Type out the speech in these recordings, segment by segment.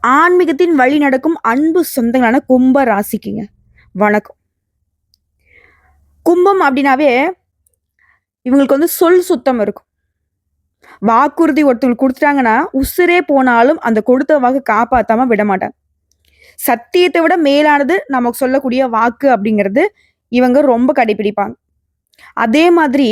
ஆன்மீகத்தின் வழி நடக்கும் அன்பு சொந்தங்களான கும்ப ராசிக்குங்க வணக்கம். கும்பம் அப்படின்னாவே இவங்களுக்கு சொல் சுத்தம் இருக்கும். வாக்குறுதி ஒருத்தவங்களுக்கு குடுத்துட்டாங்கன்னா, உசிரே போனாலும் அந்த கொடுத்த வாக்கு காப்பாத்தாம விட மாட்டாங்க. சத்தியத்தை விட மேலானது நமக்கு சொல்லக்கூடிய வாக்கு அப்படிங்கிறது இவங்க ரொம்ப கடைபிடிப்பாங்க. அதே மாதிரி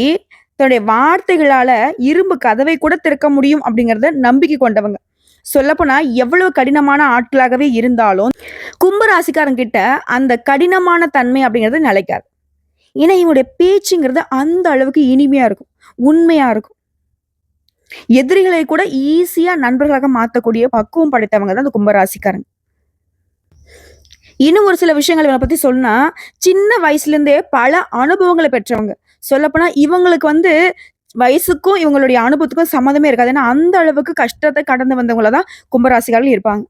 தன்னுடைய வார்த்தைகளால இரும்பு கதவை கூட திறக்க முடியும் அப்படிங்கிறத நம்பிக்கை கொண்டவங்க. சொல்லப்போனா எவ்வளவு கடினமான ஆட்களாகவே இருந்தாலும் கும்ப ராசிக்காரங்கிட்ட அந்த கடினமான தன்மை அப்படிங்கிறது நிலைக்காது. ஏன்னா இவனுடைய பேச்சுங்கிறது அந்த அளவுக்கு இனிமையா இருக்கும், உண்மையா இருக்கும். எதிரிகளை கூட ஈஸியா நண்பர்களாக மாத்தக்கூடிய பக்குவம் படைத்தவங்க தான் அந்த கும்பராசிக்காரங்க. இன்னும் ஒரு சில விஷயங்கள் இவங்களை பத்தி சொன்னா, சின்ன வயசுல இருந்தே பல அனுபவங்களை பெற்றவங்க. சொல்லப்போனா இவங்களுக்கு வயசுக்கும் இவங்களுடைய அனுபவத்துக்கும் சம்மந்தமே இருக்காது. ஏன்னா அந்த அளவுக்கு கஷ்டத்தை கடந்து வந்தவங்கள தான் கும்பராசிக்காரர்கள் இருப்பாங்க.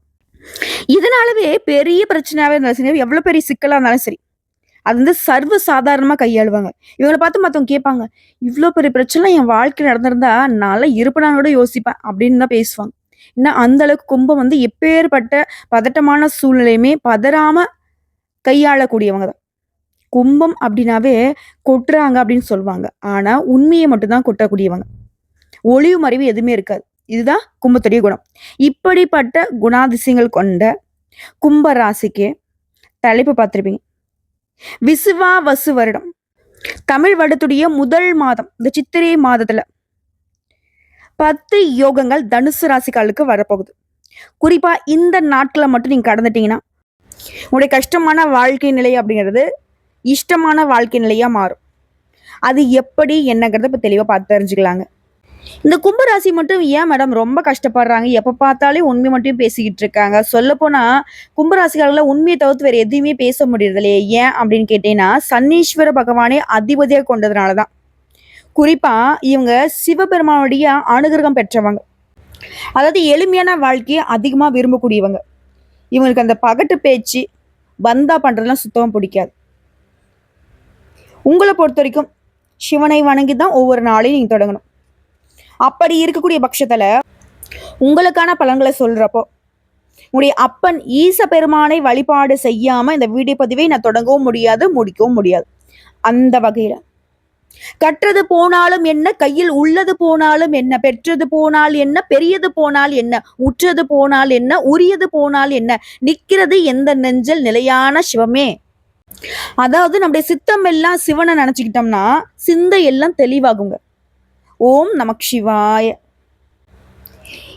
இதனாலவே பெரிய பிரச்சனையாவே இருந்தாலும் சரி, எவ்வளவு பெரிய சிக்கலா இருந்தாலும் சரி, அது சர்வ சாதாரணமா கையாளுவாங்க. இவங்கள பார்த்து மத்தவங்க கேட்பாங்க, "இவ்ளோ பெரிய பிரச்சனை என் வாழ்க்கையில நடந்திருந்தா, நான்லாம் இருப்பேனான்னு கூட யோசிப்பேன்" அப்படின்னு தான் பேசுவாங்க. ஏன்னா அந்த அளவுக்கு கும்பம் எப்பேற்பட்ட பதட்டமான சூழ்நிலையுமே பதறாம கையாளக்கூடியவங்க தான். கும்பம் அப்படின்னாவே கொட்டுறாங்க அப்படின்னு சொல்லுவாங்க. ஆனா உண்மையை மட்டும் தான் கொட்டக்கூடியவங்க. ஒளிவு மறைவு எதுவுமே இருக்காது. இதுதான் கும்பத்துடைய குணம். இப்படிப்பட்ட குணாதிசயங்கள் கொண்ட கும்ப ராசிக்கு தலைப்பு பார்த்திருப்பீங்க. விசுவாவசு வருடம். தமிழ் வருடத்துடைய முதல் மாதம் இந்த சித்திரை மாதத்துல 10 யோகங்கள் தனுசு ராசிக்காரர்களுக்கு வரப்போகுது. குறிப்பா இந்த நாட்களை மட்டும் நீங்க கடந்துட்டீங்கன்னா உங்களுடைய கஷ்டமான வாழ்க்கை நிலை அப்படிங்கிறது இஷ்டமான வாழ்க்கை நிலையா மாறும். அது எப்படி என்னங்கிறத இப்ப தெளிவா பார்த்து தெரிஞ்சுக்கலாங்க. இந்த கும்பராசி மட்டும் ஏன் மேடம் ரொம்ப கஷ்டப்படுறாங்க, எப்ப பார்த்தாலே உண்மை மட்டும் பேசிக்கிட்டு இருக்காங்க? சொல்ல போனா கும்பராசிக்காரங்கள உண்மையை தவிர்த்து வேற எதுவுமே பேச முடியறது இல்லையே, ஏன் அப்படின்னு கேட்டீங்கன்னா சனீஸ்வர பகவானே அதிபதியாக கொண்டதுனாலதான். குறிப்பா இவங்க சிவபெருமானுடைய அனுகிரகம் பெற்றவங்க. அதாவது எளிமையான வாழ்க்கையை அதிகமா விரும்பக்கூடியவங்க. இவங்களுக்கு அந்த பகட்டு பேச்சு பந்தா பண்றதுலாம் சுத்தமா பிடிக்காது. உங்களை பொறுத்த வரைக்கும் சிவனை வணங்கி தான் ஒவ்வொரு நாளையும் நீங்க தொடங்கணும். அப்படி இருக்கக்கூடிய பட்சத்துல உங்களுக்கான பலன்களை சொல்றப்போ உங்களுடைய அப்பன் ஈச பெருமானை வழிபாடு செய்யாம இந்த வீடியோ பதிவை நான் தொடங்கவும் முடியாது, முடிக்கவும் முடியாது. அந்த வகையில கற்றது போனாலும் என்ன, கையில் உள்ளது போனாலும் என்ன, பெற்றது போனால் என்ன, பெரியது போனால் என்ன, உற்றது போனால் என்ன, உரியது போனால் என்ன, நிக்கிறது எந்த நெஞ்சல் நிலையான சிவமே. அதாவது நம்முடைய சித்தம் எல்லாம் சிவனை நினைச்சுக்கிட்டோம்னா சிந்தை எல்லாம் தெளிவாகுங்க. ஓம் நமக் சிவாய.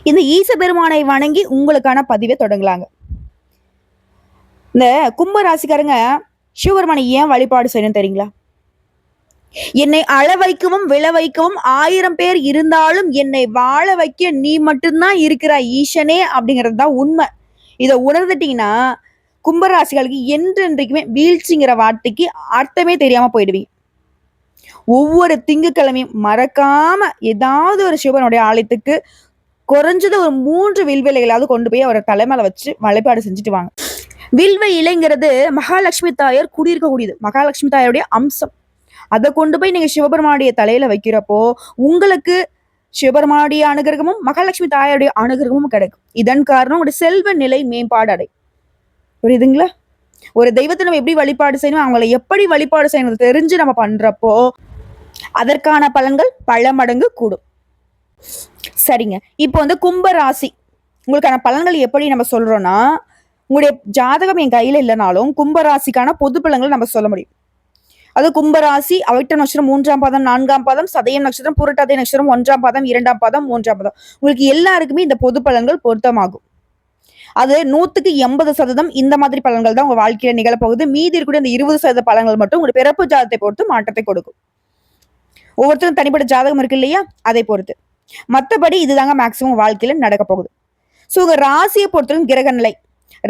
இந்த ஈச பெருமானை வணங்கி உங்களுக்கான பதிவை தொடங்கலாங்க. இந்த கும்ப ராசிக்காரங்க சிவபெருமானை ஏன் வழிபாடு செய்யணும் தெரியுங்களா? என்னை அழ வைக்கவும் விழ வைக்கவும் 1000 பேர் இருந்தாலும் என்னை வாழ வைக்க நீ மட்டும்தான் இருக்கிற ஈசனே அப்படிங்கிறது தான் உண்மை. இதை உணர்ந்துட்டீங்கன்னா கும்பராசிகளுக்கு என்றென்றைக்குமே வீழ்ச்சிங்கிற வார்த்தைக்கு அர்த்தமே தெரியாம போயிடுவீங்க. ஒவ்வொரு திங்கட்கிழமையும் மறக்காம ஏதாவது ஒரு சிவனுடைய ஆலயத்துக்கு குறைஞ்சது ஒரு 3 வில்வெளிகளாவது கொண்டு போய் அவரை தலைமையில வச்சு வழிபாடு செஞ்சுட்டு வாங்க. வில்வ இலைங்கிறது மகாலட்சுமி தாயார் குடியிருக்கக்கூடியது, மகாலட்சுமி தாயாருடைய அம்சம். அதை கொண்டு போய் நீங்க சிவபெருமானுடைய தலையில வைக்கிறப்போ உங்களுக்கு சிவபெருமானுடைய அனுகிரகமும் மகாலட்சுமி தாயாருடைய அனுகிரகமும் கிடைக்கும். இதன் காரணம் உங்களுடைய செல்வ நிலை மேம்பாடு அடை. புரியுதுங்களா? ஒரு தெய்வத்தை நம்ம எப்படி வழிபாடு செய்யணும், அவங்களை எப்படி வழிபாடு செய்யணும் தெரிஞ்சு நம்ம பண்றப்போ அதற்கான பலன்கள் பல மடங்கு கூடும். சரிங்க, இப்போ கும்ப ராசி உங்களுக்கான பலன்கள் எப்படி நம்ம சொல்றோம்னா, உங்களுடைய ஜாதகம் என் கையில இல்லைனாலும் கும்பராசிக்கான பொது பலன்களை நம்ம சொல்ல முடியும். அது கும்பராசி அவிட்ட நட்சத்திரம் 3ஆம் பாதம் 4ஆம் பாதம், சதயம் நட்சத்திரம், புரட்டாதி நட்சத்திரம் 1ஆம் பாதம் 2ஆம் பாதம் 3ஆம் பாதம், உங்களுக்கு எல்லாருக்குமே இந்த பொது பலன்கள் பொருத்தமாகும். அது 100% இந்த மாதிரி பலன்கள் தான் உங்க வாழ்க்கையில நிகழப்போகுது. மீதி இருக்கக்கூடிய இந்த 20% பலன்கள் மட்டும் உங்களுடைய பிறப்பு ஜாதகத்தை பொறுத்து மாற்றத்தை கொடுக்கும். ஒவ்வொருத்தரும் தனிப்பட்ட ஜாதகம் இருக்கு இல்லையா, அதை பொறுத்து. மற்றபடி இதுதாங்க மேக்சிமம் வாழ்க்கையில நடக்க போகுது. ஸோ உங்க ராசியை பொறுத்தவரைக்கும் கிரக நிலை,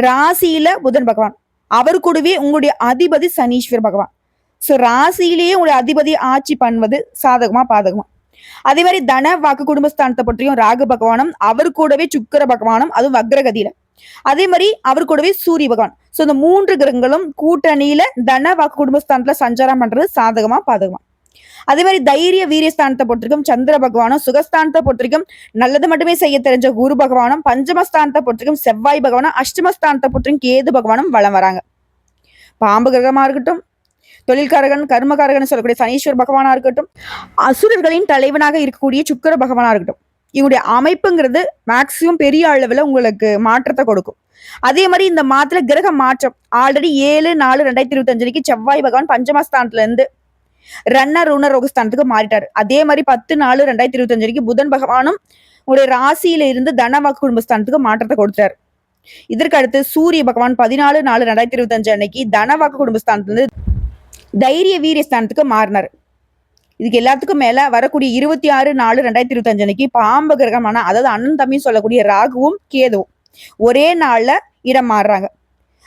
ராசியில புதன் பகவான், அவர் கூடவே உங்களுடைய அதிபதி சனீஸ்வர பகவான். ஸோ ராசியிலேயே உங்களுடைய அதிபதி ஆட்சி பண்ணுவது சாதகமா பாதகமா. அதே மாதிரி தன வாக்கு குடும்பஸ்தானத்தை பற்றியும் ராகு பகவானும், அவர் கூடவே சுக்கிர பகவானும், அதுவும் வக்ரகதியில. அதே மாதிரி அவர் கூடவே சூரிய பகவான். ஸோ இந்த 3 கிரகங்களும் கூட்டணியில தன வாக்கு குடும்பஸ்தானத்துல சஞ்சாரம் பண்றது சாதகமா பாதகமா. அதே மாதிரி தைரிய வீரியஸ்தானத்தை பொறுத்திருக்கும் சந்திர பகவானும், சுகஸ்தானத்தை பொறுத்திருக்கும் நல்லது மட்டுமே செய்ய தெரிஞ்ச குரு பகவானும், பஞ்சமஸ்தானத்தை பொறுத்திருக்கும் செவ்வாய் பகவானும், அஷ்டமஸ்தானத்தை பொறுத்திருக்கும் கேது பகவானும் வலம் வராங்க. பாம்பு கிரகமா இருக்கட்டும், தொழில்காரகன் கர்மகாரகன் சொல்லக்கூடிய சனீஸ்வர் பகவானா இருக்கட்டும், அசுரர்களின் தலைவனாக இருக்கக்கூடிய சுக்கிர பகவானா இருக்கட்டும், இவங்களுடைய அமைப்புங்கிறது மேக்சிமம் பெரிய அளவுல உங்களுக்கு மாற்றத்தை கொடுக்கும். அதே மாதிரி இந்த மாதத்துல கிரக மாற்றம் ஆல்ரெடி 7/4/2025 செவ்வாய் பகவான் பஞ்சமஸ்தானத்துல இருந்து ருண ரோகஸ்தானத்துக்கு மாறிட்டாரு. அதே மாதிரி 10/4/2025 புதன் பகவானும் உங்களுடைய ராசியில இருந்து தனவாக்கு குடும்பஸ்தானத்துக்கு மாற்றத்தை கொடுத்தாரு. இதற்கு அடுத்து சூரிய பகவான் 14/4/2025 அன்னைக்கு தனவாக்கு குடும்பஸ்தானத்துல தைரிய வீரியஸ்தானத்துக்கு மாறினார். இதுக்கு எல்லாத்துக்கும் மேல வரக்கூடிய 26/4/2025 அன்னைக்கு பாம்பு கிரகமான, அதாவது அண்ணன் தம்பின்னு சொல்லக்கூடிய ராகுவும் கேதுவும் ஒரே நாள்ல இடம் மாறுறாங்க.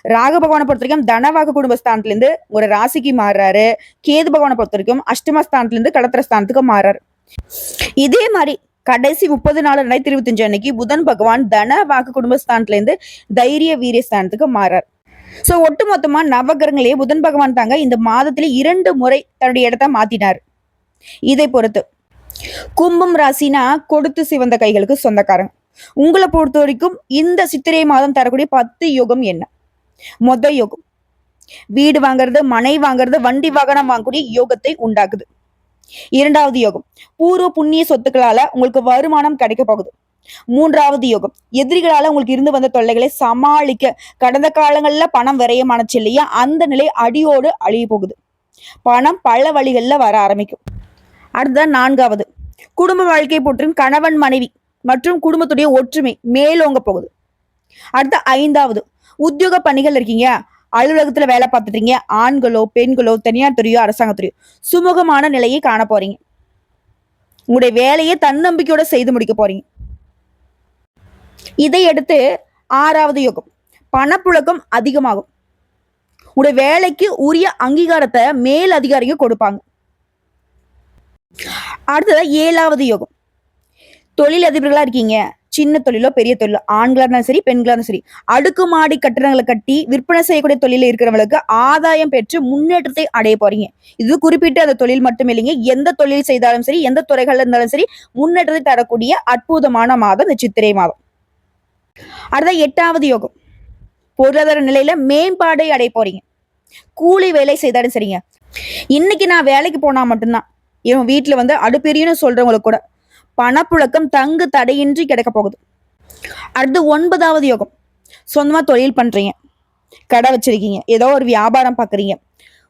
ராகு பகவானை பொறுத்த வரைக்கும் தனவாக்கு குடும்பஸ்தானத்துல இருந்து ஒரு ராசிக்கு மாறுறாரு. கேது பகவானை பொறுத்த வரைக்கும் அஷ்டமஸ்தானத்துல இருந்து களத்திரஸ்தானத்துக்கு மாறுறாரு. இதே மாதிரி கடைசி 30/4/2025 அன்னைக்கு புதன் பகவான் தனவாக்கு குடும்பஸ்தானத்துல இருந்து தைரிய வீரியஸ்தானத்துக்கு மாறார். சோ ஒட்டுமொத்தமா நவகிரகங்களே புதன் பகவான் தாங்க இந்த மாதத்துல 2 முறை தன்னுடைய இடத்தை மாத்தினார். இதை பொறுத்து கும்பம் ராசினா கொடுத்து சிவந்த கைகளுக்கு சொந்தக்காரங்க. உங்களை பொறுத்த வரைக்கும் இந்த சித்திரை மாதம் தரக்கூடிய 10 யோகம் என்ன? மொத யோகம் வீடு வாங்குறது, மனை வாங்குறது, வண்டி வாகனம் வாங்கக்கூடிய யோகத்தை உண்டாக்குது. 2வது யோகம் பூர்வ புண்ணிய சொத்துக்களால உங்களுக்கு வருமானம் கிடைக்க போகுது. 3வது யோகம் எதிரிகளால உங்களுக்கு இருந்து வந்த தொல்லைகளை சமாளிக்க கடந்த காலங்கள்ல பணம் விரயமானச்சு இல்லையா, அந்த நிலை அடியோடு அழிய போகுது. பணம் பல வழிகள்ல வர ஆரம்பிக்கும். அடுத்த 4வது குடும்ப வாழ்க்கை போற்றும் கணவன் மனைவி மற்றும் குடும்பத்துடைய ஒற்றுமை மேலோங்க போகுது. அடுத்த 5வது உத்தியோக பணிகள் இருக்கீங்க, அலுவலகத்துல வேலை பார்த்துட்டீங்க, ஆண்களோ பெண்களோ தனியார் துறையோ அரசாங்கத்துறையோ சுமூகமான நிலையை காண போறீங்க. உங்களுடைய வேலையை தன்னம்பிக்கையோட செய்து முடிக்க போறீங்க. இதை அடுத்து 6வது யோகம் பணப்புழக்கம் அதிகமாகும். உங்களுடைய வேலைக்கு உரிய அங்கீகாரத்தை மேல் அதிகாரிங்க கொடுப்பாங்க. அடுத்தது 7வது யோகம் தொழில் அதிபர்களா இருக்கீங்க, சின்ன தொழிலோ பெரிய தொழிலோ, ஆண்களா இருந்தாலும் சரி பெண்களா இருந்தாலும் சரி, அடுக்குமாடி கட்டிடங்களை கட்டி விற்பனை செய்யக்கூடிய தொழில இருக்கிறவங்களுக்கு ஆதாயம் பெற்று முன்னேற்றத்தை அடைய போறீங்க. இது குறிப்பிட்ட அந்த தொழில் மட்டும் இல்லைங்க, எந்த தொழில் செய்தாலும் சரி, எந்த துறைகள்ல இருந்தாலும் சரி முன்னேற்றத்தை தரக்கூடிய அற்புதமான மாதம் இந்த சித்திரை மாதம். அடுத்த 8வது யோகம் பொருளாதார நிலையில மேம்பாடை அடைய போறீங்க. கூலி வேலை செய்தாலும் சரிங்க, இன்னைக்கு நான் வேலைக்கு போனா மட்டும்தான் இவன் வீட்டுல அடுப்பெரியன்னு சொல்றவங்களுக்கு கூட பணப்புழக்கம் தங்கு தடையின்றி கிடைக்க போகுது. அடுத்து 9வது யோகம் சொந்தமா தொழில் பண்றீங்க, கடை வச்சிருக்கீங்க, ஏதோ ஒரு வியாபாரம் பாக்குறீங்க,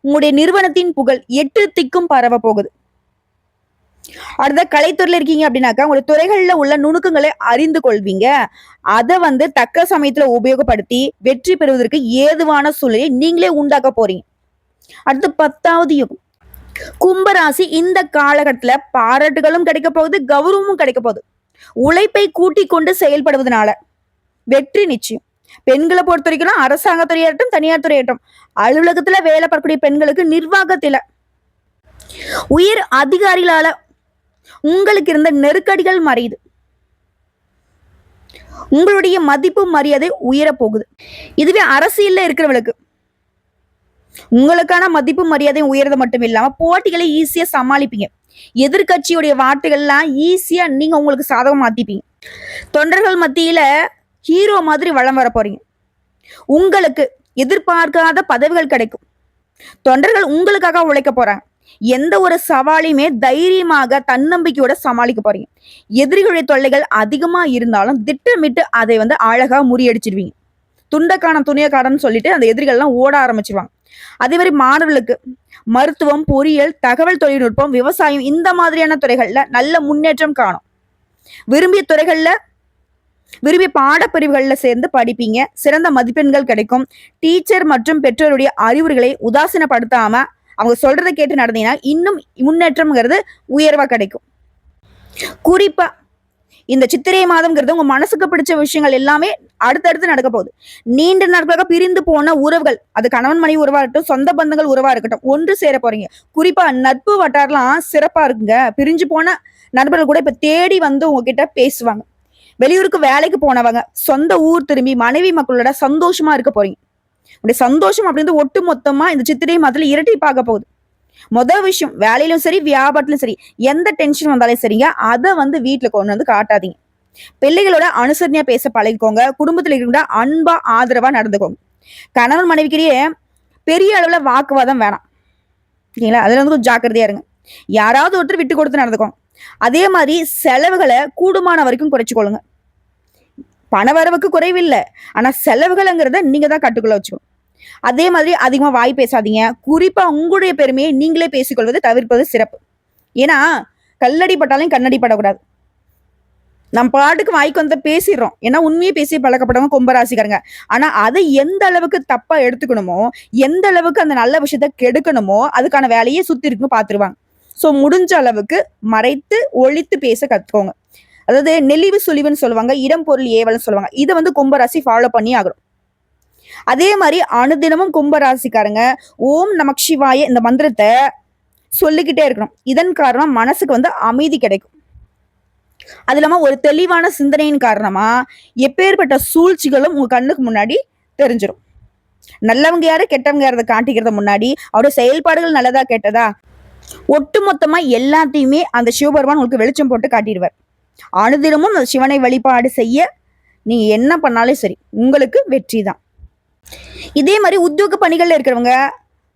உங்களுடைய நிறுவனத்தின் புகழ் 8 திக்கும் பரவ போகுது. அடுத்த கலைத்துறையில இருக்கீங்க அப்படின்னாக்கா உங்களுடைய துறைகள்ல உள்ள நுணுக்கங்களை அறிந்து கொள்வீங்க. அதை தக்க சமயத்துல உபயோகப்படுத்தி வெற்றி பெறுவதற்கு ஏதுவான சூழ்நிலையை நீங்களே உண்டாக்க போறீங்க. அடுத்து 10வது யோகம் கும்பராசி இந்த காலகட்டத்துல பாராட்டுகளும் கிடைக்க போகுது, கௌரவமும் கிடைக்க போகுது. உழைப்பை கூட்டிக் கொண்டு செயல்படுவதனால வெற்றி நிச்சயம். பெண்களை பொறுத்த வரைக்கும் அரசாங்கத்துறையாகட்டும் தனியார் துறையாகட்டும் அலுவலகத்துல வேலை பார்க்கக்கூடிய பெண்களுக்கு நிர்வாகத்தில உயர் அதிகாரிகளால உங்களுக்கு இருந்த நெருக்கடிகள் மறையுது. உங்களுடைய மதிப்பு மரியாதை உயர போகுது. இதுவே அரசியல்ல இருக்கிறவங்களுக்கு உங்களுக்கான மதிப்பு மரியாதை உயர்றது மட்டும் இல்லாம போட்டிகளை ஈஸியா சமாளிப்பீங்க. எதிர்கட்சியுடைய வார்த்தைகள்லாம் ஈஸியா நீங்க உங்களுக்கு சாதகம் மாத்திப்பீங்க. தொண்டர்கள் மத்தியில ஹீரோ மாதிரி வளம் வர போறீங்க. உங்களுக்கு எதிர்பார்க்காத பதவிகள் கிடைக்கும். தொண்டர்கள் உங்களுக்காக உழைக்க போறாங்க. எந்த ஒரு சவாலையுமே தைரியமாக தன்னம்பிக்கையோட சமாளிக்க போறீங்க. எதிரிகளுடைய தொல்லைகள் அதிகமா இருந்தாலும் திட்டமிட்டு அதை அழகா முறியடிச்சிருவீங்க. துண்டக்கான துணியக்காரன்னு சொல்லிட்டு அந்த எதிரிகள்லாம் ஓட ஆரம்பிச்சிருவாங்க. அதே மாதிரி மாணவர்களுக்கு மருத்துவம், பொறியியல், தகவல் தொழில்நுட்பம், விவசாயம் இந்த மாதிரியான துறைகள்ல நல்ல முன்னேற்றம் காணும். விரும்பிய துறைகள்ல விரும்பிய பாடப்பிரிவுகள்ல சேர்ந்து படிப்பீங்க. சிறந்த மதிப்பெண்கள் கிடைக்கும். டீச்சர் மற்றும் பெற்றோருடைய அறிவுரைகளை உதாசீனப்படுத்தாம அவங்க சொல்றதை கேட்டு நடந்தீங்கன்னா இன்னும் முன்னேற்றம்ங்கிறது உயர்வா கிடைக்கும். குறிப்பா இந்த சித்திரை மாதம்ங்கிறது உங்க மனசுக்கு பிடிச்ச விஷயங்கள் எல்லாமே அடுத்தடுத்து நடக்க போகுது. நீண்ட நாட்களாக பிரிந்து போன உறவுகள், அது கணவன் மனைவி உறவா இருக்கட்டும், சொந்த பந்தங்கள் உறவா இருக்கட்டும், ஒன்று சேர போறீங்க. குறிப்பா நட்பு வட்டாரலாம் சிறப்பா இருக்குங்க. பிரிஞ்சு போன நண்பர்கள் கூட இப்ப தேடி உங்ககிட்ட பேசுவாங்க. வெளியூருக்கு வேலைக்கு போனவங்க சொந்த ஊர் திரும்பி மனைவி மக்களோட சந்தோஷமா இருக்க போறீங்க. உடைய சந்தோஷம் அப்படின்றது ஒட்டு மொத்தமா இந்த சித்திரை மாதத்துல இரட்டிப்பாக போகுது. முதல் விஷயம், வேலையிலும் சரி வியாபாரத்திலும் சரி எந்த டென்ஷன் வந்தாலும் சரிங்க, அதை வந்து வீட்டுல கொண்டு வந்து காட்டாதீங்க. பிள்ளைகளோட அனுசரணையா பேச பழகிக்கோங்க. குடும்பத்துல இருக்கிற அன்பா ஆதரவா நடந்துக்கோங்க. கணவன் மனைவிக்கிடையே பெரிய அளவுல வாக்குவாதம் வேணாம். ஓகேங்களா? அதுல வந்து கொஞ்சம் ஜாக்கிரதையா இருங்க. யாராவது ஒருத்தர் விட்டு கொடுத்து நடந்துக்கோங்க. அதே மாதிரி செலவுகளை கூடுமான வரைக்கும் குறைச்சுக்கொள்ளுங்க. பண வரவுக்கு குறைவில்லை, ஆனா செலவுகள்ங்கிறத நீங்க தான் கட்டுக்குள்ள வச்சுக்கணும். அதே மாதிரி அதிகமா வாய் பேசாதீங்க. குறிப்பா உங்களுடைய பெருமையை நீங்களே பேசிக்கொள்வது தவிர்ப்பது சிறப்பு. ஏன்னா கல்லடி பட்டாலும் கண்ணடி படக்கூடாது. நம்ம பாட்டுக்கு வாய்க்கு வந்த பேசிடுறோம். ஏன்னா உண்மையை பேசி பழக்கப்பட்டவங்க கும்பராசிக்காரங்க. ஆனா அதை எந்த அளவுக்கு தப்பா எடுத்துக்கணுமோ, எந்த அளவுக்கு அந்த நல்ல விஷயத்த கெடுக்கணுமோ அதுக்கான வேலையை சுத்தி இருக்குன்னு பாத்துருவாங்க. சோ முடிஞ்ச அளவுக்கு மறைத்து ஒழித்து பேச கத்துக்கோங்க. அதாவது நெளிவு சுழிவுன்னு சொல்லுவாங்க, இடம் பொருள் ஏவல்னு சொல்லுவாங்க. இதை வந்து கும்பராசி ஃபாலோ பண்ணி ஆகணும். அதே மாதிரி அனுதினமும் கும்பராசிக்காரங்க ஓம் நமக் சிவாய இந்த மந்திரத்தை சொல்லிக்கிட்டே இருக்கணும். இதன் காரணம் மனசுக்கு வந்து அமைதி கிடைக்கும். அது இல்லாம ஒரு தெளிவான சிந்தனையின் காரணமா எப்பேற்பட்ட சூழ்ச்சிகளும் உங்க கண்ணுக்கு முன்னாடி தெரிஞ்சிடும். நல்லவங்க யாரு கெட்டவங்க யாரத காட்டிக்கிறத முன்னாடி அவருடைய செயல்பாடுகள் நல்லதா கெட்டதா ஒட்டுமொத்தமா எல்லாத்தையுமே அந்த சிவபெருமான் உங்களுக்கு வெளிச்சம் போட்டு காட்டிடுவார். அனுதினமும் அந்த சிவனை வழிபாடு செய்ய நீங்க என்ன பண்ணாலும் சரி உங்களுக்கு வெற்றி தான். இதே மாதிரி உத்தியோக பணிகள்ல இருக்கிறவங்க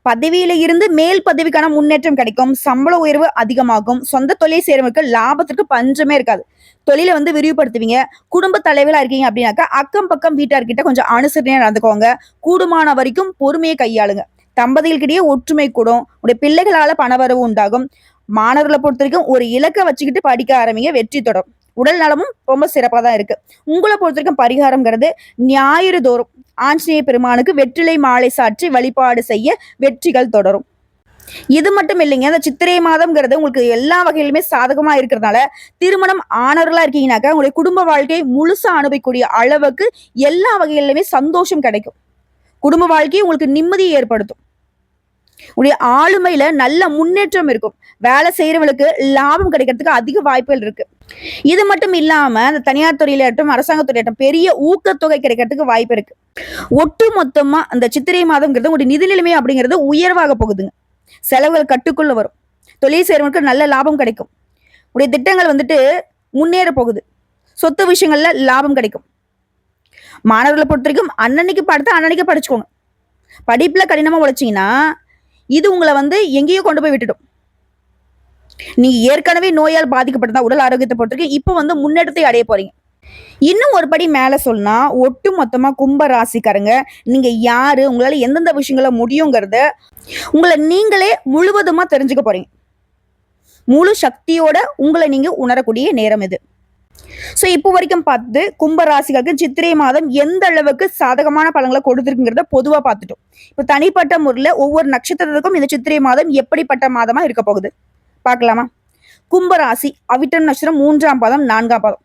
பதவியில இருந்து மேல் பதவிக்கான முன்னேற்றம் கிடைக்கும். சம்பள உயர்வு அதிகமாகும். சொந்த தொழில் செய்யறவங்களுக்கு லாபத்திற்கு பஞ்சமே இருக்காது. தொழிலை வந்து விரிவுபடுத்துவீங்க. குடும்ப தலைவரா இருக்கீங்க அப்படின்னாக்கா அக்கம் பக்கம் வீட்டார்கிட்ட கொஞ்சம் அனுசரணையா நடந்துக்கோங்க. கூடுமான வரைக்கும் பொறுமையை கையாளுங்க. தம்பதிகளுக்கிடையே ஒற்றுமை கூடும். உடைய பிள்ளைகளால பணவரவு உண்டாகும். மாணவர்களை பொறுத்த வரைக்கும் ஒரு இலக்கை வச்சுக்கிட்டு படிக்க ஆரம்பிங்க, வெற்றி தொடரும். உடல் நலமும் ரொம்ப சிறப்பாக தான் இருக்கு. உங்களை பொறுத்த வரைக்கும் பரிகாரம்ங்கிறது ஞாயிறு தோறும் ஆஞ்சநேய பெருமானுக்கு வெற்றிலை மாலை சாற்றி வழிபாடு செய்ய வெற்றிகள் தொடரும். இது மட்டும் இல்லைங்க, அந்த சித்திரை மாதம்ங்கிறது உங்களுக்கு எல்லா வகையிலுமே சாதகமா இருக்கிறதுனால திருமணம் ஆனவர்களா இருக்கீங்கன்னாக்கா உங்களுடைய குடும்ப வாழ்க்கையை முழுசா அனுபவிக்கக்கூடிய அளவுக்கு எல்லா வகையிலுமே சந்தோஷம் கிடைக்கும். குடும்ப வாழ்க்கையை உங்களுக்கு நிம்மதியை ஏற்படுத்தும். உடைய ஆளுமையில நல்ல முன்னேற்றம் இருக்கும். வேலை செய்யறவங்களுக்கு லாபம் கிடைக்கிறதுக்கு அதிக வாய்ப்புகள் இருக்கு. இது மட்டும் இல்லாம அந்த தனியார் துறையிலாட்டும் அரசாங்க துறையாட்டும் பெரிய ஊக்கத்தொகை கிடைக்கிறதுக்கு வாய்ப்பு இருக்கு. ஒட்டு மொத்தமா அந்த சித்திரை மாதம்ங்கிறது உங்களுடைய நிதி நிலைமை அப்படிங்கிறது உயர்வாக போகுதுங்க. செலவுகள் கட்டுக்குள்ள வரும். தொழில் செய்யறவங்களுக்கு நல்ல லாபம் கிடைக்கும். உடைய திட்டங்கள் வந்துட்டு முன்னேற போகுது. சொத்து விஷயங்கள்ல லாபம் கிடைக்கும். மாணவர்களை பொறுத்த வரைக்கும் அன்னன்னைக்கு படுத்து அன்னன்னைக்கு படிச்சுக்கோங்க. படிப்புல கடினமா உழைச்சிங்கன்னா இது உங்களை வந்து எங்கேயோ கொண்டு போய் விட்டுடும். நீங்க ஏற்கனவே நோயால் பாதிக்கப்பட்டதா உடல் ஆரோக்கியத்தை பொறுத்தவரைக்கும் இப்ப வந்து முன்னேற்றத்தை அடைய போறீங்க. இன்னும் ஒரு படி மேல சொன்னா ஒட்டு மொத்தமா கும்ப ராசிக்காரங்க நீங்க யாரு, உங்களால எந்தெந்த விஷயங்கள முடியுங்கிறத உங்களை நீங்களே முழுவதுமா தெரிஞ்சுக்க போறீங்க. முழு சக்தியோட உங்களை நீங்க உணரக்கூடிய நேரம் இது. சோ இப்போ வரைக்கும் பார்த்து கும்ப ராசிகளுக்கு சித்திரை மாதம் எந்த அளவுக்கு சாதகமான பலன்களை கொடுத்துருக்குங்கிறத பொதுவா பார்த்துட்டோம். இப்போ தனிப்பட்ட முறையில் ஒவ்வொரு நட்சத்திரத்துக்கும் இந்த சித்திரை மாதம் எப்படிப்பட்ட மாதமா இருக்க போகுது பார்க்கலாமா? கும்பராசி அவிட்டம் நட்சத்திரம் 3ஆம் பாதம் 4ஆம் பாதம்.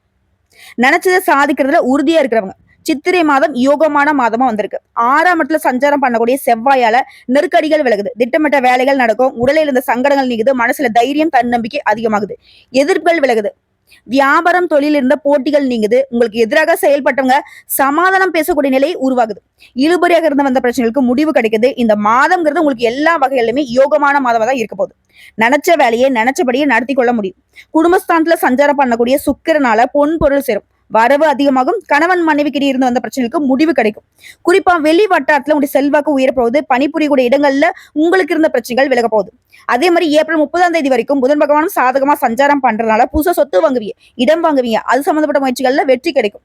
நினைச்சதை சாதிக்கிறதுல உறுதியா இருக்கிறவங்க சித்திரை மாதம் யோகமான மாதமா வந்திருக்கு. 6ஆம் இடத்துல சஞ்சாரம் பண்ணக்கூடிய செவ்வாயால நெருக்கடிகள் விலகுது. திட்டமிட்ட வேலைகள் நடக்கும். உடலில் இருந்த சங்கடங்கள் நீங்குது. மனசுல தைரியம் தன்னம்பிக்கை அதிகமாகுது. எதிர்ப்புகள் விலகுது. வியாபாரம் தொழில் இருந்த போட்டிகள் நீங்குது. உங்களுக்கு எதிராக செயல்பட்டவங்க சமாதானம் பேசக்கூடிய நிலை உருவாகுது. இழுபறியாக இருந்து வந்த பிரச்சனைகளுக்கு முடிவு கிடைக்குது. இந்த மாதம்ங்கிறது உங்களுக்கு எல்லா வகையிலுமே யோகமான மாதமா தான் இருக்க போகுது. நினைச்ச வேலையை நினைச்சபடியே நடத்தி கொள்ள முடியும். குடும்பஸ்தானத்துல சஞ்சாரம் பண்ணக்கூடிய சுக்கிரனால பொன் பொருள் சேரும். வரவு அதிகமாகும். கணவன் மனைவிக்கிடையே இருந்து வந்த பிரச்சனைகளுக்கு முடிவு கிடைக்கும். குறிப்பா வெளி வட்டாரத்துல உங்களுடைய செல்வாக்கு உயரப்போகுது. பணிபுரியக்கூடிய இடங்கள்ல உங்களுக்கு இருந்த பிரச்சனைகள் விலக போகுது. அதே மாதிரி ஏப்ரல் 30ஆம் தேதி வரைக்கும் புதன் பகவானும் சாதகமா சஞ்சாரம் பண்றதுனால புதுசா சொத்து வாங்குவீங்க, இடம் வாங்குவீங்க. அது சம்பந்தப்பட்ட முயற்சிகள்ல வெற்றி கிடைக்கும்.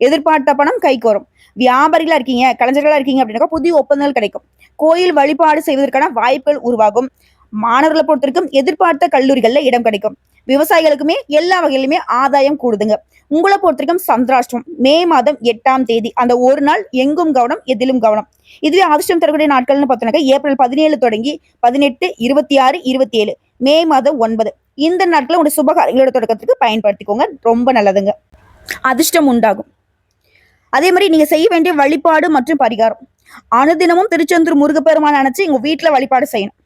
எதிர்பார்த்த பணம் கைக்கு வரும். வியாபாரிகளா இருக்கீங்க, கலைஞர்களா இருக்கீங்க அப்படின்னாக்கா புதிய ஒப்பந்தங்கள் கிடைக்கும். கோயில் வழிபாடு செய்வதற்கான வாய்ப்புகள் உருவாகும். மாணவர்களை பொறுத்திருக்கும் எதிர்பார்த்த கல்லூரிகள்ல இடம் கிடைக்கும். விவசாயிகளுக்குமே எல்லா வகையிலுமே ஆதாயம் கூடுதுங்க. உங்களை பொறுத்திருக்கும் சந்திராஷ்டிரம் மே மாதம் 8ஆம் தேதி. அந்த ஒரு நாள் எங்கும் கவனம், எதிலும் கவனம். இதுவே அதிர்ஷ்டம் தரக்கூடிய நாட்கள்னு பார்த்தோம்னாக்கா ஏப்ரல் 17 தொடங்கி 18, 26, 27, மே மாதம் 9 இந்த நாட்களை உங்களுடைய சுபகாரியங்களோட தொடக்கத்துக்கு பயன்படுத்திக்கோங்க. ரொம்ப நல்லதுங்க. அதிர்ஷ்டம் உண்டாகும். அதே மாதிரி நீங்க செய்ய வேண்டிய வழிபாடு மற்றும் பரிகாரம் அனுதினமும் திருச்செந்தூர் முருகப்பெருமான் நினைச்சு உங்க வீட்டுல வழிபாடு செய்யணும்.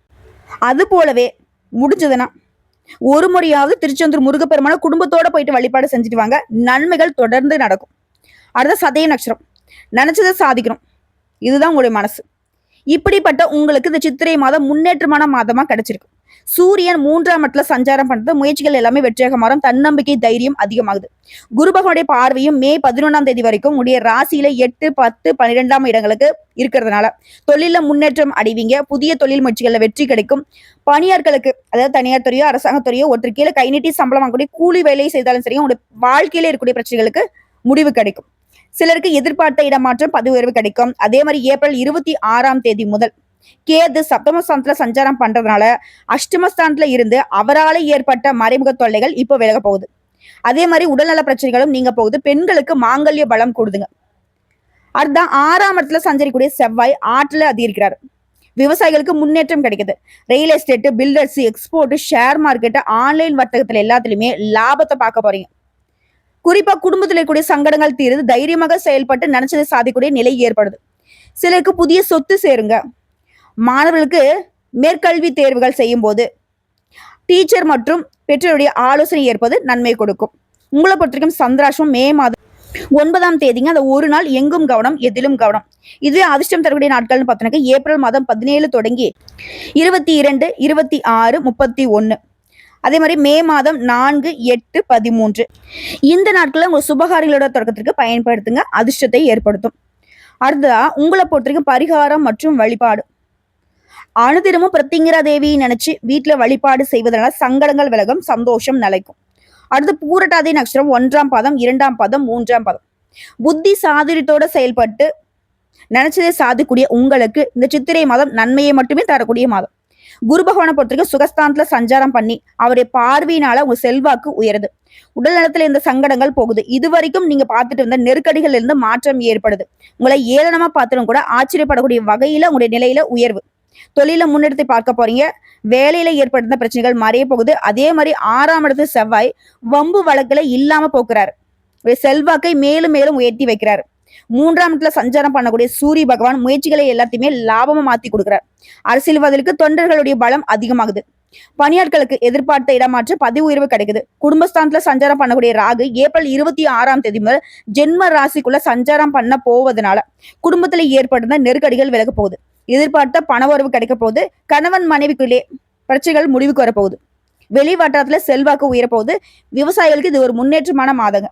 அது போலவே முடிஞ்சதுன்னா ஒரு முறையாவது திருச்செந்தூர் முருகப்பெருமான குடும்பத்தோட போயிட்டு வழிபாடு செஞ்சுட்டு வாங்க. நன்மைகள் தொடர்ந்து நடக்கும். அடுத்த சதய நட்சத்திரம் நினைச்சதை சாதிக்கணும். இதுதான் உங்களுடைய மனசு. இப்படிப்பட்ட உங்களுக்கு இந்த சித்திரை மாதம் முன்னேற்றமான மாதமா கிடைச்சிருக்கு. சூரியன் 3ஆம் இடத்துல சஞ்சாரம் பண்றது முயற்சிகள் எல்லாமே வெற்றியாக மாறும். தன்னம்பிக்கை, தைரியம் அதிகமாகுது. குரு பகவானுடைய பார்வையும் மே 11ஆம் தேதி வரைக்கும் உடைய ராசியில 8, 10, 12ஆம் இடங்களுக்கு இருக்கிறதுனால தொழில முன்னேற்றம் அடைவீங்க. புதிய தொழில் முயற்சிகள்ல வெற்றி கிடைக்கும். பணியாட்களுக்கு, அதாவது தனியார் துறையோ அரசாங்கத்துறையோ ஒருத்தர் கீழே கை நீட்டி சம்பளம் வாங்கக்கூடிய கூலி வேலையை செய்தாலும் சரி, உங்களுடைய வாழ்க்கையில இருக்கக்கூடிய பிரச்சனைகளுக்கு முடிவு கிடைக்கும். சிலருக்கு எதிர்பார்த்த இடமாற்றம், பதவி உயர்வு கிடைக்கும். அதே மாதிரி ஏப்ரல் 26ஆம் தேதி முதல் கேது சப்தமஸ்தானத்துல சஞ்சாரம் பண்றதுனால அஷ்டமஸ்தானத்துல இருந்து அவரால் ஏற்பட்ட மறைமுக தொல்லைகள் இப்போ விலக போகுது. அதே மாதிரி உடல்நல பிரச்சனைகளும் நீங்க போகுது. பெண்களுக்கு மாங்கல்ய பலம் கூடுதுங்க. அதுதான் 6ஆம் இடத்துல சஞ்சரிக்கூடிய செவ்வாய் ஆற்றல அதிகரிக்கிறார். விவசாயிகளுக்கு முன்னேற்றம் கிடைக்குது. Real estate, builders, export, share market, online வர்த்தகத்துல எல்லாத்துலயுமே லாபத்தை பார்க்க போறீங்க. குறிப்பா குடும்பத்தில் இருக்கக்கூடிய சங்கடங்கள் தீருது. தைரியமாக செயல்பட்டு நினைச்சதை சாதிக்கக்கூடிய நிலை ஏற்படுது. சிலருக்கு புதிய சொத்து சேருங்க. மாணவர்களுக்கு மேற்கல்வி தேர்வுகள் செய்யும் போது டீச்சர் மற்றும் பெற்றோருடைய ஆலோசனை ஏற்பது நன்மை கொடுக்கும். உங்களை பொறுத்தவரைக்கும் சந்திராஷ்டம் மே மாதம் 9ஆம் தேதிங்க. அந்த ஒரு நாள் எங்கும் கவனம், எதிலும் கவனம். இதுவே அதிர்ஷ்டம் தரக்கூடிய நாட்கள்னு பார்த்தோம்னா ஏப்ரல் மாதம் 17 தொடங்கி 22, 26, 31. அதே மாதிரி மே மாதம் 4, 8, 13. இந்த நாட்களில் உங்க சுபகாரிகளோட தொடக்கத்திற்கு பயன்படுத்துங்க. அதிர்ஷ்டத்தை ஏற்படுத்தும். அடுத்ததா உங்களை பொறுத்தவரைக்கும் பரிகாரம் மற்றும் வழிபாடு. அனுதினமும் பிரத்திங்கிரா தேவியை நினைச்சு வீட்டுல வழிபாடு செய்வதனால சங்கடங்கள் விலகும், சந்தோஷம் நிலைக்கும். அடுத்து பூரட்டாதி நட்சத்திரம் 1ஆம் பாதம், 2ஆம் பாதம், 3ஆம் பாதம். புத்தி சாதுரியத்தோட செயல்பட்டு நினைச்சதை சாதிக்கூடிய உங்களுக்கு இந்த சித்திரை மாதம் நன்மையை மட்டுமே தரக்கூடிய மாதம். குரு பகவானை பொறுத்தவரைக்கும் சுகஸ்தானத்துல சஞ்சாரம் பண்ணி அவருடைய பார்வையினால உங்க செல்வாக்கு உயருது. உடல் நலத்துல இந்த சங்கடங்கள் போகுது. இதுவரைக்கும் நீங்க பார்த்துட்டு இருந்த நெருக்கடிகள் இருந்து மாற்றம் ஏற்படுது. உங்களை ஏளனமா பார்த்தாலும் கூட ஆச்சரியப்படக்கூடிய வகையில உங்களுடைய நிலையில உயர்வு. தொழில முன்னெடுத்து பார்க்க போறீங்க. வேலையில ஏற்படுத்த பிரச்சனைகள் மறைய போகுது. அதே மாதிரி 6ஆம் இடத்து செவ்வாய் வம்பு வழக்குல இல்லாம போக்குறாரு. செல்வாக்கை மேலும் மேலும் உயர்த்தி வைக்கிறாரு. 3ஆம் இடத்துல சஞ்சாரம் பண்ணக்கூடிய சூரிய பகவான் முயற்சிகளை எல்லாத்தையுமே லாபமா மாத்தி கொடுக்கிறார். அரசியல்வாதிகளுக்கு தொண்டர்களுடைய பலம் அதிகமாகுது. பணியாட்களுக்கு எதிர்பார்த்த இடமாற்ற பதவி உயர்வு கிடைக்குது. குடும்பஸ்தானத்துல சஞ்சாரம் பண்ணக்கூடிய ராகு ஏப்ரல் 26ஆம் தேதி முதல் ஜென்ம ராசிக்குள்ள சஞ்சாரம் பண்ண போவதனால குடும்பத்துல ஏற்பட்ட நெருக்கடிகள் விலக போகுது. எதிர்பார்த்த பண உறவு கிடைக்க போகுது. கணவன் மனைவிக்குள்ளே பிரச்சனைகள் முடிவுக்கு வரப்போகுது. வெளி வட்டாரத்துல செல்வாக்கு உயரப்போகுது. விவசாயிகளுக்கு இது ஒரு முன்னேற்றமான மாதங்க.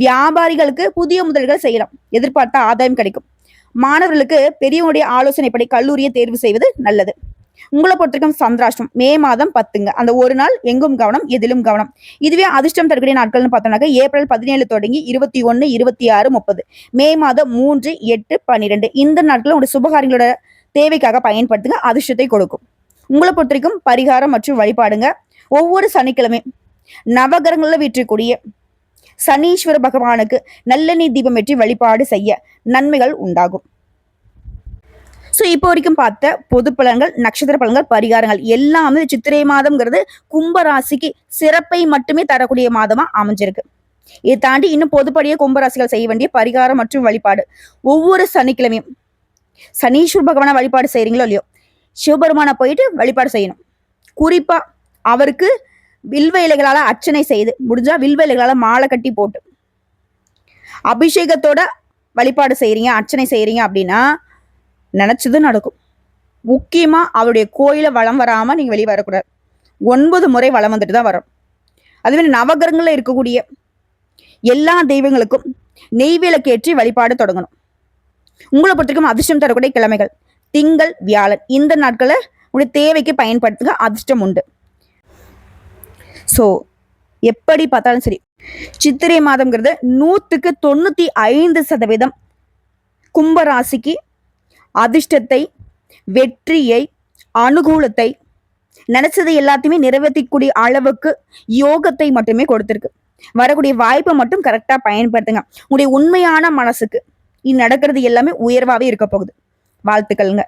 வியாபாரிகளுக்கு புதிய முதல்கள் செய்யலாம். எதிர்பார்த்த ஆதாயம் கிடைக்கும். மாணவர்களுக்கு பெரியவனுடைய ஆலோசனைப்படி கல்லூரியை தேர்வு செய்வது நல்லது. உங்களை பொறுத்தவரைக்கும் சந்திராஷ்டம் மே மாதம் 10ங்க. அந்த ஒரு நாள் எங்கும் கவனம், எதிலும் கவனம். இதுவே அதிர்ஷ்டம் தரக்கூடிய நாட்கள்னு பார்த்தோம்னாக்க ஏப்ரல் 17 தொடங்கி 21, 26, 30. மே மாதம் 3, 8, 12. இந்த நாட்கள் உங்களுடைய சுபகாரியங்களோட தேவைக்காக பயன்படுத்துங்க. அதிர்ஷ்டத்தை கொடுக்கும். உங்களை பொறுத்தவரைக்கும் பரிகாரம் மற்றும் வழிபாடுங்க. ஒவ்வொரு சனிக்கிழமை நவகிரகங்கள்ல வீற்றக்கூடிய சனீஸ்வர பகவானுக்கு நல்லெண்ணெய் தீபம் ஏற்றி வழிபாடு செய்ய நன்மைகள் உண்டாகும். ஸோ இப்போ வரைக்கும் பார்த்த பொது பலன்கள், நட்சத்திர பலன்கள், பரிகாரங்கள் எல்லாமே சித்திரை மாதம்ங்கிறது கும்பராசிக்கு சிறப்பை மட்டுமே தரக்கூடிய மாதமா அமைஞ்சிருக்கு. இதை தாண்டி இன்னும் பொதுப்படியே கும்பராசிகள் செய்ய வேண்டிய பரிகாரம் மற்றும் வழிபாடு. ஒவ்வொரு சனிக்கிழமையும் சனீஸ்வர பகவான வழிபாடு செய்யறீங்களோ இல்லையோ, சிவபெருமான போயிட்டு வழிபாடு செய்யணும். குறிப்பா அவருக்கு வில்வ இலைகளால அர்ச்சனை செய்து, முடிஞ்சா வில்வ இலைகளால மாலை கட்டி போட்டு அபிஷேகத்தோட வழிபாடு செய்யறீங்க, அர்ச்சனை செய்யறீங்க அப்படின்னா நினைச்சது நடக்கும். முக்கியமா அவருடைய கோயில வளம் வராம நீங்க வெளியே வரக்கூடாது. 9 முறை வளம் வந்துட்டு தான் வரும். அதுவே நவகிரகங்கள்ல இருக்கக்கூடிய எல்லா தெய்வங்களுக்கும் நெய்வேலக்கேற்றி வழிபாடு தொடங்கணும். உங்களை பொறுத்தவரைக்கும் அதிர்ஷ்டம் தரக்கூடிய கிழமைகள் திங்கள், வியாழன். இந்த நாட்களை உங்களுடைய தேவைக்கு பயன்படுத்துங்க. அதிர்ஷ்டம் உண்டு. ஸோ எப்படி பார்த்தாலும் சரி, சித்திரை மாதம்ங்கிறது 100க்கு 95% கும்பராசிக்கு அதிர்ஷ்டத்தை, வெற்றியை, அனுகூலத்தை, நினைச்சதை எல்லாத்தையுமே நிறைவேற்றக்கூடிய அளவுக்கு யோகத்தை மட்டுமே கொடுத்திருக்கு. வரக்கூடிய வாய்ப்பை மட்டும் கரெக்டா பயன்படுத்துங்க. உங்களுடைய உண்மையான மனசுக்கு இது நடக்கிறது எல்லாமே உயர்வாவே இருக்க போகுது. வாழ்த்துக்கள்ங்க.